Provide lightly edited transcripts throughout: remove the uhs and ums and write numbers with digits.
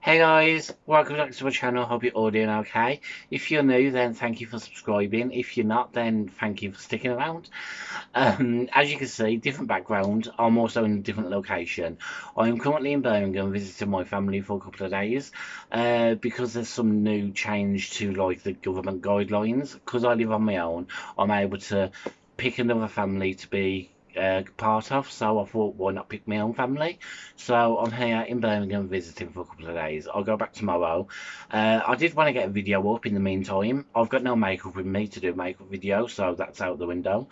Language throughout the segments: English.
Hey guys, welcome back to my channel. Hope you're all doing okay. If you're new, then thank you for subscribing. If you're not, then thank you for sticking around. As you can see, different background. I'm also in a different location. I am currently in Birmingham visiting my family for a couple of days because there's some new change to like the government guidelines. Because I live on my own, I'm able to pick another family to be part of, so I thought, why not pick my own family? So I'm here in Birmingham visiting for a couple of days. I'll go back tomorrow. I did want to get a video up in the meantime. I've got no makeup with me to do a makeup video, so that's out the window.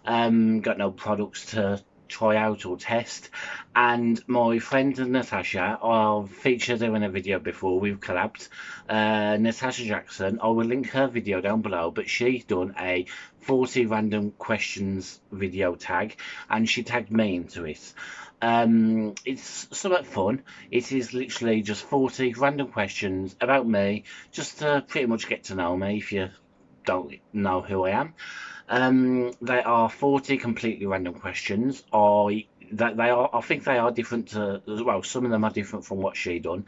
Got no products to try out or test, and my friend Natasha, I've featured her in a video before. We've collabed. Natasha Jackson, I will link her video down below, but she's done a 40 random questions video tag, and she tagged me into it. It's somewhat fun. It is literally just 40 random questions about me, just to pretty much get to know me if you don't know who I am. They are 40 completely random questions. I think they are different to, well, some of them are different from what she done.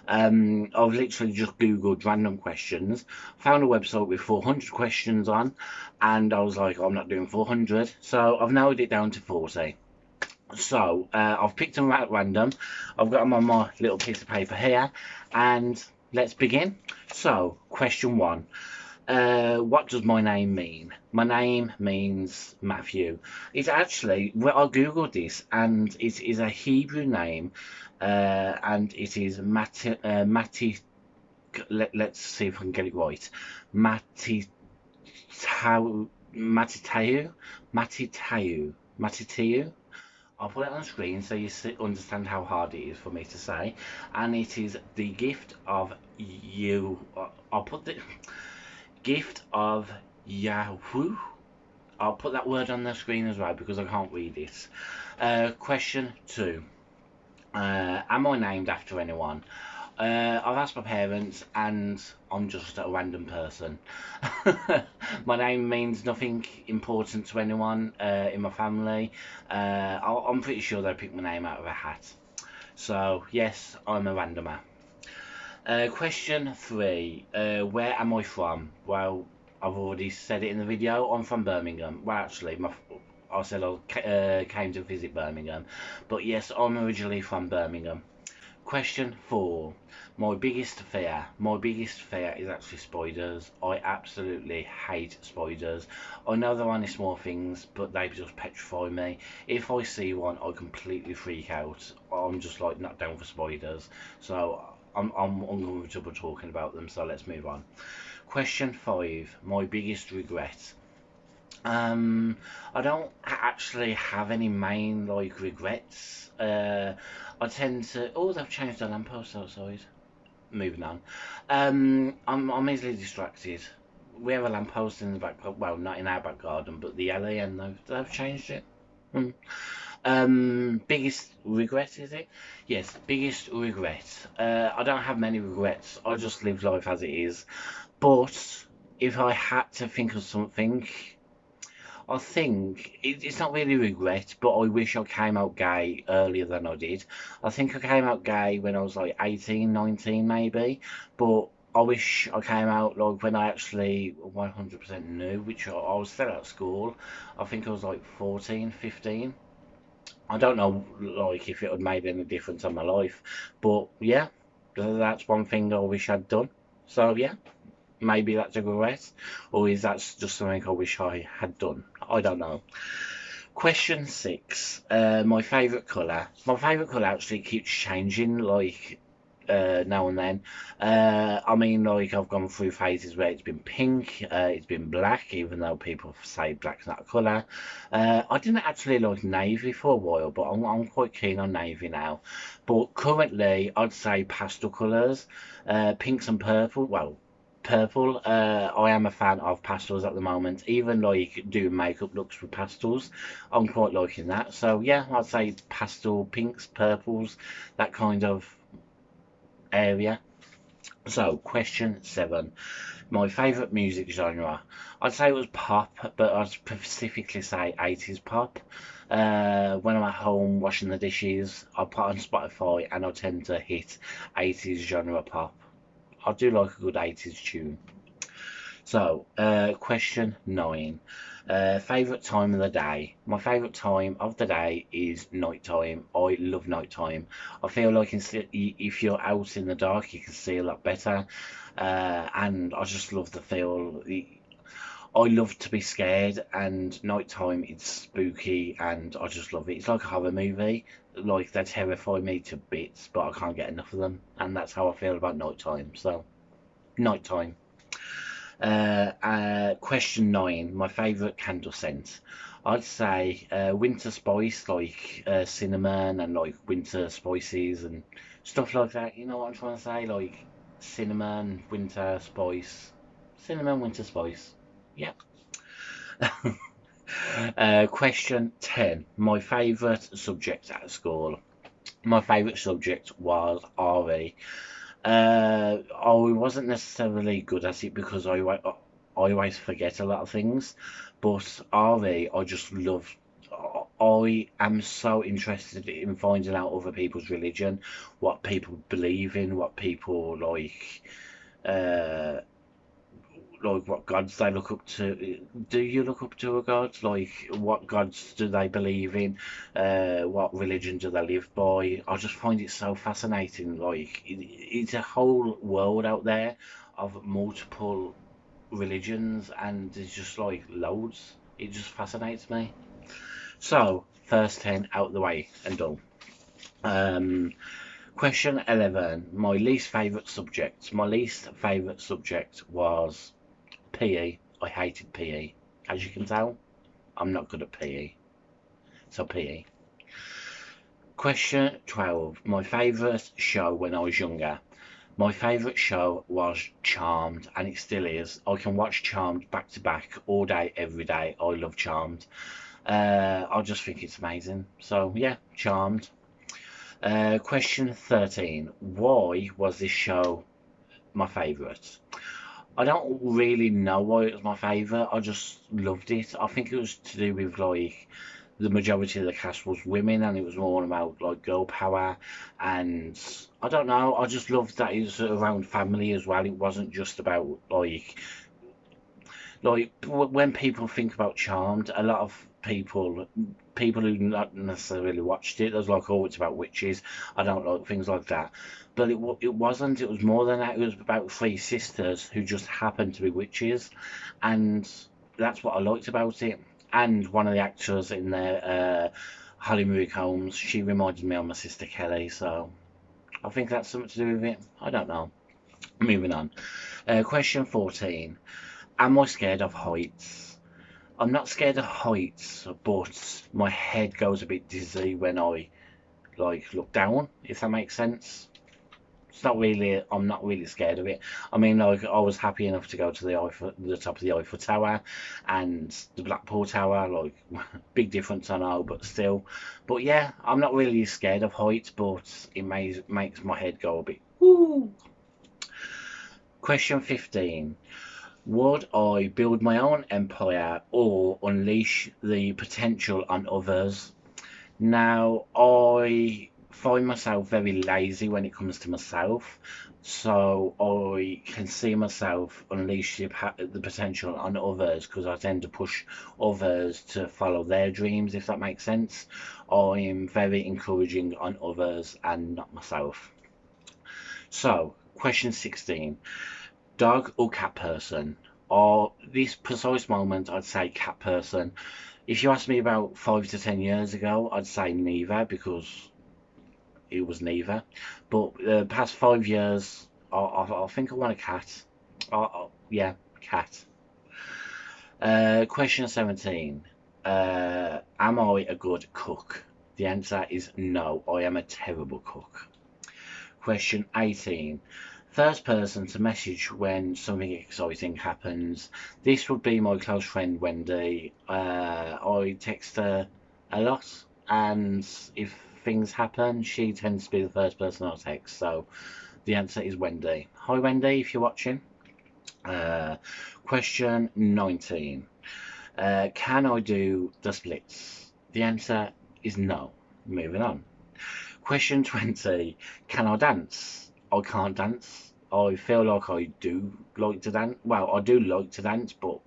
I've literally just googled random questions, found a website with 400 questions on, and I was like, I'm not doing 400, so I've narrowed it down to 40. So I've picked them at random. I've got them on my little piece of paper here, and let's begin. So, question one. What does my name mean? My name means Matthew. It's actually, well, I googled this, and it is a Hebrew name, and it is Mati. Let's see if I can get it right. Matitau, Matitau, Matitau, Matitau. I'll put it on screen so you understand how hard it is for me to say. And it is the gift of you. I'll put the gift of Yahoo. I'll put that word on the screen as well because I can't read it. Question two. Am I named after anyone? I've asked my parents, and I'm just a random person. My name means nothing important to anyone in my family. I'm pretty sure they picked my name out of a hat. So, yes, I'm a randomer. Question three. Where am I from? Well, I've already said it in the video. I'm from Birmingham. Well, actually, I said I came to visit Birmingham. But yes, I'm originally from Birmingham. Question four. My biggest fear. My biggest fear is actually spiders. I absolutely hate spiders. I know they're only small things, but they just petrify me. If I see one, I completely freak out. I'm just like not down for spiders. So I'm uncomfortable talking about them. So let's move on. Question five. My biggest regret. I don't actually have any main like regrets. I tend to. Oh, they've changed the lamppost outside. Moving on. I'm easily distracted. We have a lamppost in the back. Well, not in our back garden, but the alley, and they've changed it. Hmm. Biggest regret is it? Yes, biggest regret. I don't have many regrets. I just live life as it is. But if I had to think of something. I think it's not really regret, but I wish I came out gay earlier than I did. I think I came out gay when I was like 18, 19 maybe, but I wish I came out like when I actually 100% knew, which I was still at school. I think I was like 14, 15. I don't know like if it would made any difference on my life, but yeah, that's one thing I wish I'd done. So yeah. Maybe that's a regret, or is that just something I wish I had done? I don't know. Question six. My favourite colour. My favourite colour actually keeps changing, like now and then. I mean, like I've gone through phases where it's been pink, it's been black, even though people say black's not a colour. I didn't actually like navy for a while, but I'm quite keen on navy now. But currently, I'd say pastel colours, pinks and purple. Well, purple. I am a fan of pastels at the moment. Even like doing makeup looks with pastels, I'm quite liking that. So yeah, I'd say pastel pinks, purples, that kind of area. So question seven, my favourite music genre. I'd say it was pop, but I'd specifically say 80s pop. When I'm at home washing the dishes, I put on Spotify and I tend to hit 80s genre pop. I do like a good 80s tune. So, question 9. Favourite time of the day? My favourite time of the day is night time. I love night time. I feel like if you're out in the dark, you can see a lot better. And I just love the feel. I love to be scared, and nighttime it's spooky, and I just love it. It's like a horror movie. Like they terrify me to bits, but I can't get enough of them, and that's how I feel about nighttime. So, nighttime. Question 9. My favourite candle scent. I'd say winter spice, like cinnamon and like winter spices and stuff like that. You know what I'm trying to say? Like cinnamon, winter spice, cinnamon, winter spice. Yep. Question 10. My favourite subject at school. My favourite subject was RE. I wasn't necessarily good at it because I always forget a lot of things, but RE, I just love. I am so interested in finding out other people's religion, what people believe in, what people uh, like what gods they look up to. Do you look up to a god? Like what gods do they believe in? What religion do they live by? I just find it so fascinating. Like it's a whole world out there of multiple religions, and there's just like loads. It just fascinates me. So first 10 out the way and done. Um, Question 11. My least favourite subject. My least favourite subject was PE. I hated PE. As you can tell, I'm not good at PE. So PE. Question 12. My favourite show when I was younger. My favourite show was Charmed, and it still is. I can watch Charmed back to back all day, every day. I love Charmed. I just think it's amazing. So yeah, Charmed. Question 13. Why was this show my favourite? I don't really know why it was my favourite. I just loved it. I think it was to do with like the majority of the cast was women, and it was more about like girl power. And I don't know. I just loved that it was around family as well. It wasn't just about when people think about Charmed, a lot of people who not necessarily watched it, there's like, oh, it's about witches. I don't like things like that. But it wasn't. It was more than that. It was about three sisters who just happened to be witches, and that's what I liked about it. And one of the actors in there, Holly Marie Combs, she reminded me of my sister Kelly. So I think that's something to do with it. I don't know. Moving on. Question 14. Am I scared of heights? I'm not scared of heights, but my head goes a bit dizzy when I like look down, if that makes sense. It's not really, I'm not really scared of it. I mean, like, I was happy enough to go to the top of the Eiffel Tower and the Blackpool Tower, like, big difference, I know, but still. But yeah, I'm not really scared of heights, but it makes my head go a bit, woo. Question 15. Would I build my own empire or unleash the potential on others? Now, I find myself very lazy when it comes to myself, so I can see myself unleash the potential on others because I tend to push others to follow their dreams, if that makes sense. I am very encouraging on others and not myself. So, question 16. Dog or cat person? Or this precise moment, I'd say cat person. If you asked me about 5 to 10 years ago, I'd say neither because it was neither. But the past 5 years, I think I want a cat. Yeah, cat. Question 17. Am I a good cook? The answer is no, I am a terrible cook. Question 18. First person to message when something exciting happens. This would be my close friend Wendy. I text her a lot, and if things happen, she tends to be the first person I text. So the answer is Wendy. Hi Wendy, if you're watching. Uh, Question 19. Can I do the splits? The answer is no. Moving on. Question 20. Can I dance? I can't dance. I feel like I do like to dance. Well, I do like to dance, but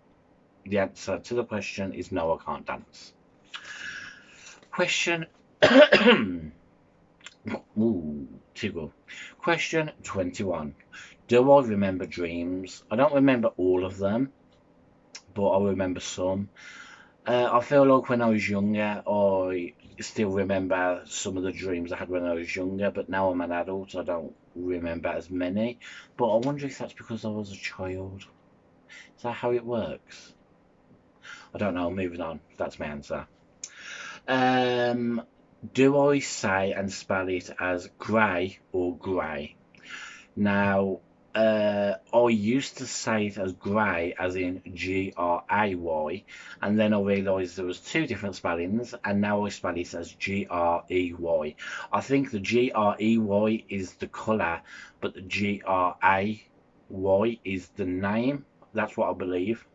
the answer to the question is no, I can't dance. Question Ooh, too good. Question 21. Do I remember dreams? I don't remember all of them, but I remember some. I feel like when I was younger, I still remember some of the dreams I had when I was younger, but now I'm an adult, I don't remember as many. But I wonder if that's because I was a child. Is that how it works? I don't know. Moving on. That's my answer. Do I say and spell it as grey or grey? Now, I used to say it as grey, as in Gray, and then I realised there was two different spellings, and now I spell it as Grey. I think the Grey is the colour, but the Gray is the name. That's what I believe.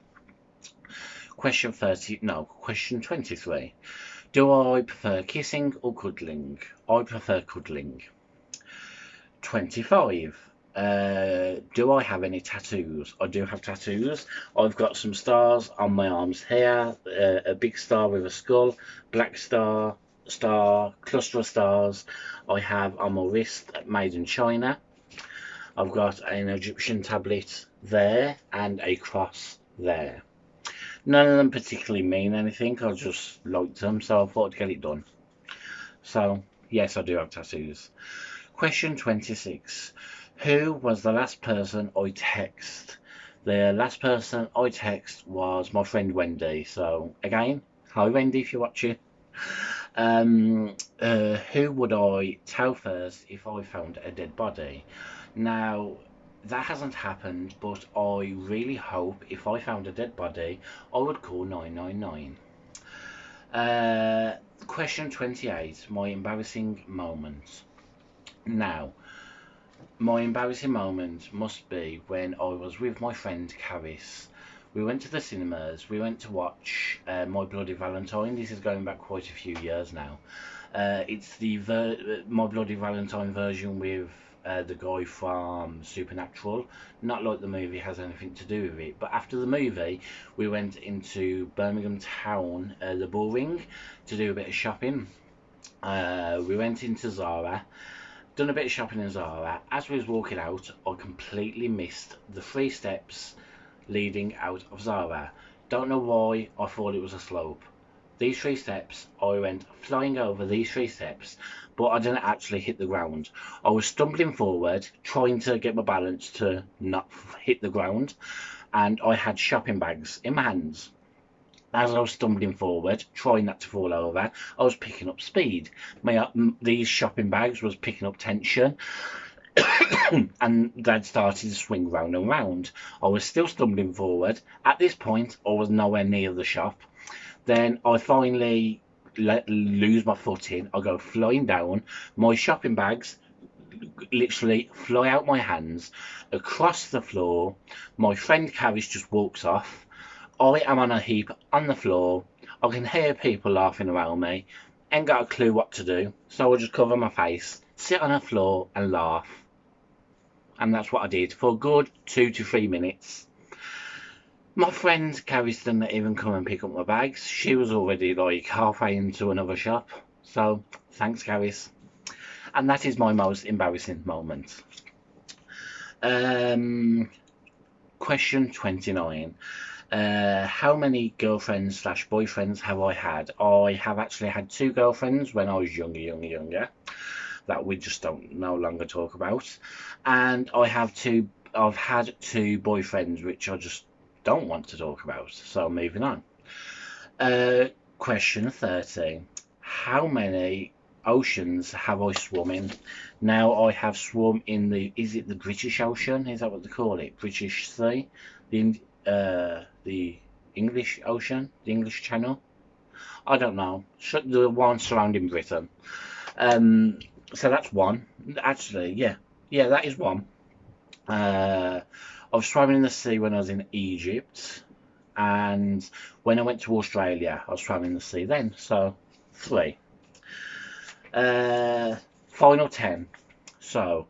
Question 23. Do I prefer kissing or cuddling? I prefer cuddling. 25. Do I have any tattoos? I do have tattoos. I've got some stars on my arms here. A big star with a skull, black star, cluster of stars. I have on my wrist, made in China. I've got an Egyptian tablet there and a cross there. None of them particularly mean anything. I just liked them, so I thought I'd get it done. So, yes, I do have tattoos. Question 26. Who was the last person I text? The last person I text was my friend Wendy. So, again, hi Wendy if you're watching. Who would I tell first if I found a dead body? Now, that hasn't happened, but I really hope if I found a dead body, I would call 999. Question 28. My embarrassing moment. Now, my embarrassing moment must be when I was with my friend Caris. We went to the cinemas. We went to watch My Bloody Valentine. This is going back quite a few years now. It's the My Bloody Valentine version with the guy from Supernatural. Not like the movie has anything to do with it, but after the movie we went into Birmingham Town, the Bullring, to do a bit of shopping. We went into Zara, done a bit of shopping in Zara. As we was walking out, I completely missed the 3 steps leading out of Zara. Don't know why I thought it was a slope. These 3 steps, I went flying over these 3 steps, but I didn't actually hit the ground. I was stumbling forward, trying to get my balance to not hit the ground, and I had shopping bags in my hands. As I was stumbling forward, trying not to fall over, I was picking up speed. These shopping bags was picking up tension, and they'd started to swing round and round. I was still stumbling forward. At this point, I was nowhere near the shop. Then I finally lose my footing. I go flying down. My shopping bags literally fly out my hands, across the floor. My friend Caris just walks off. I am on a heap on the floor. I can hear people laughing around me. Ain't got a clue what to do, so I just cover my face, sit on the floor and laugh. And that's what I did for a good 2 to 3 minutes. My friend Caris didn't even come and pick up my bags. She was already like halfway into another shop. So thanks, Caris. And that is my most embarrassing moment. Question 29. How many girlfriends / boyfriends have I had? I have actually had 2 girlfriends when I was younger. That we just don't no longer talk about. And I've had 2 boyfriends which I just don't want to talk about. So moving on. Question 30. How many oceans have I swum in? Now, I have swum in is it the British Ocean? Is that what they call it? British Sea? The English Ocean? The English Channel? I don't know. The one surrounding Britain. So that's 1. Actually, yeah, that is 1. I was swimming in the sea when I was in Egypt, and when I went to Australia, I was swimming in the sea then. So 3. Final 10. So,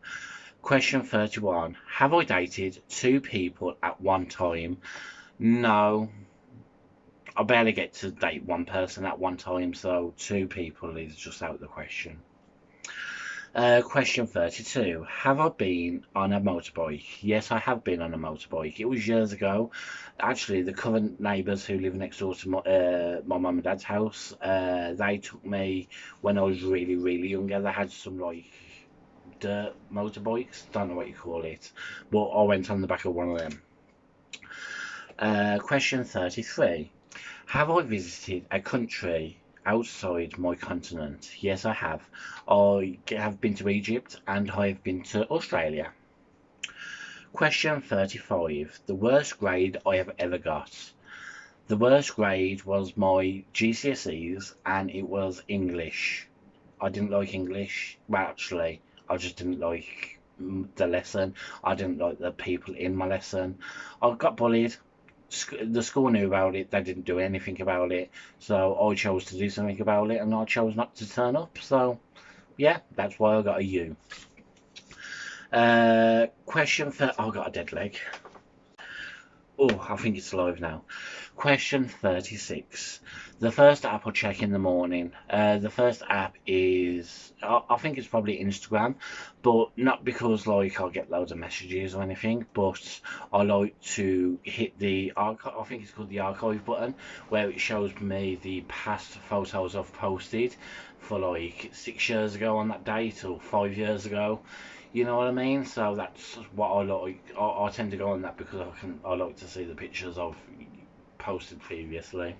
question 31. Have I dated 2 people at one time? No. I barely get to date one person at one time, so 2 people is just out of the question. Question 32. Have I been on a motorbike? Yes, I have been on a motorbike. It was years ago. Actually, the current neighbours who live next door to my mum and dad's house, they took me when I was really, really younger. They had some like dirt motorbikes. Don't know what you call it, but I went on the back of one of them. Question 33. Have I visited a country outside my continent? Yes, I have. I have been to Egypt and I have been to Australia. Question 35. The worst grade I have ever got. The worst grade was my GCSEs and it was English. I didn't like English. Well, actually, I just didn't like the lesson. I didn't like the people in my lesson. I got bullied. The school knew about it. They didn't do anything about it, so I chose to do something about it and I chose not to turn up. So yeah, that's why I got a U. Question for I got a dead leg. Oh, I think it's live now. Question 36. The first app I check in the morning. The first app is, I think it's probably Instagram, but not because like I'll get loads of messages or anything, but I like to hit the archive, I think it's called the archive button, where it shows me the past photos I've posted for like 6 years ago on that date or 5 years ago. You know what I mean? So that's what I like. I tend to go on that because I like to see the pictures I've posted previously.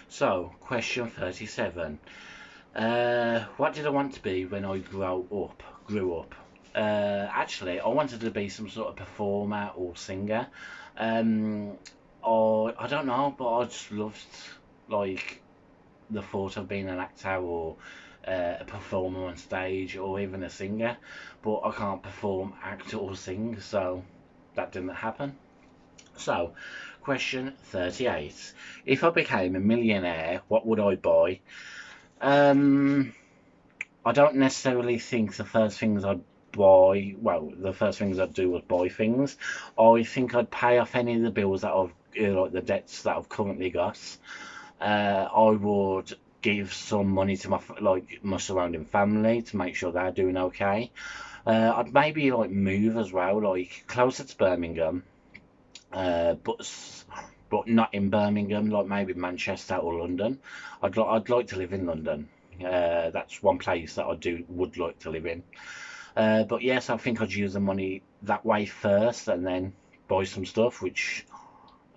So, question 37. What did I want to be when I grew up? Actually, I wanted to be some sort of performer or singer. Or I don't know, but I just loved like the thought of being an actor or a performer on stage or even a singer, but I can't perform, act or sing, so that didn't happen. So, question 38. If I became a millionaire, what would I buy? I don't necessarily think the first things I'd buy, well, the first things I'd do was buy things. I think I'd pay off any of the bills that I've, like the debts that I've currently got. I would give some money to my surrounding family to make sure they're doing okay. I'd maybe like move as well, like closer to Birmingham, but not in Birmingham, like maybe Manchester or London. I'd like to live in London. That's one place that would like to live in. But yes, I think I'd use the money that way first, and then buy some stuff, which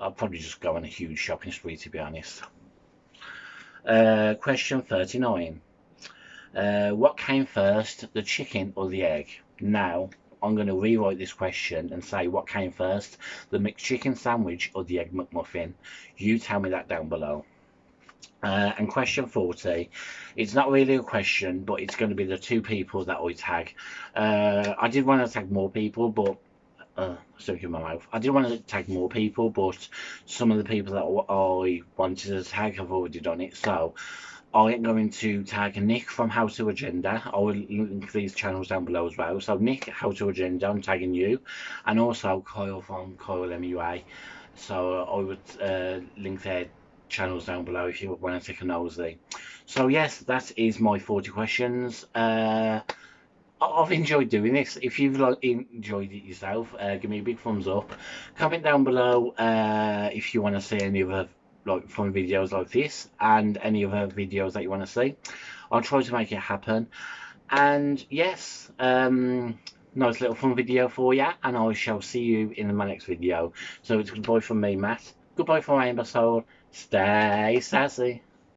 I'd probably just go on a huge shopping spree, to be honest. Question 39. What came first, the chicken or the egg? Now, I'm going to rewrite this question and say what came first, the McChicken sandwich or the Egg McMuffin? You tell me that down below. And question 40, it's not really a question, but it's going to be the 2 people that I tag. I did want to tag more people, but stuck in my mouth. I did want to tag more people, but some of the people that I wanted to tag have already done it. So I am going to tag Nick from How to Agenda. I will link these channels down below as well. So Nick, How to Agenda, I'm tagging you, and also Kyle from Kyle MUA. So I would link their channels down below if you want to take a nosy. So yes, that is my 40 questions. I've enjoyed doing this. If you've enjoyed it yourself, give me a big thumbs up. Comment down below if you want to see any other fun videos like this and any other videos that you want to see. I'll try to make it happen. And yes, nice little fun video for you, and I shall see you in my next video. So it's goodbye from me, Matt. Goodbye from Rainbow Soul. Stay sassy.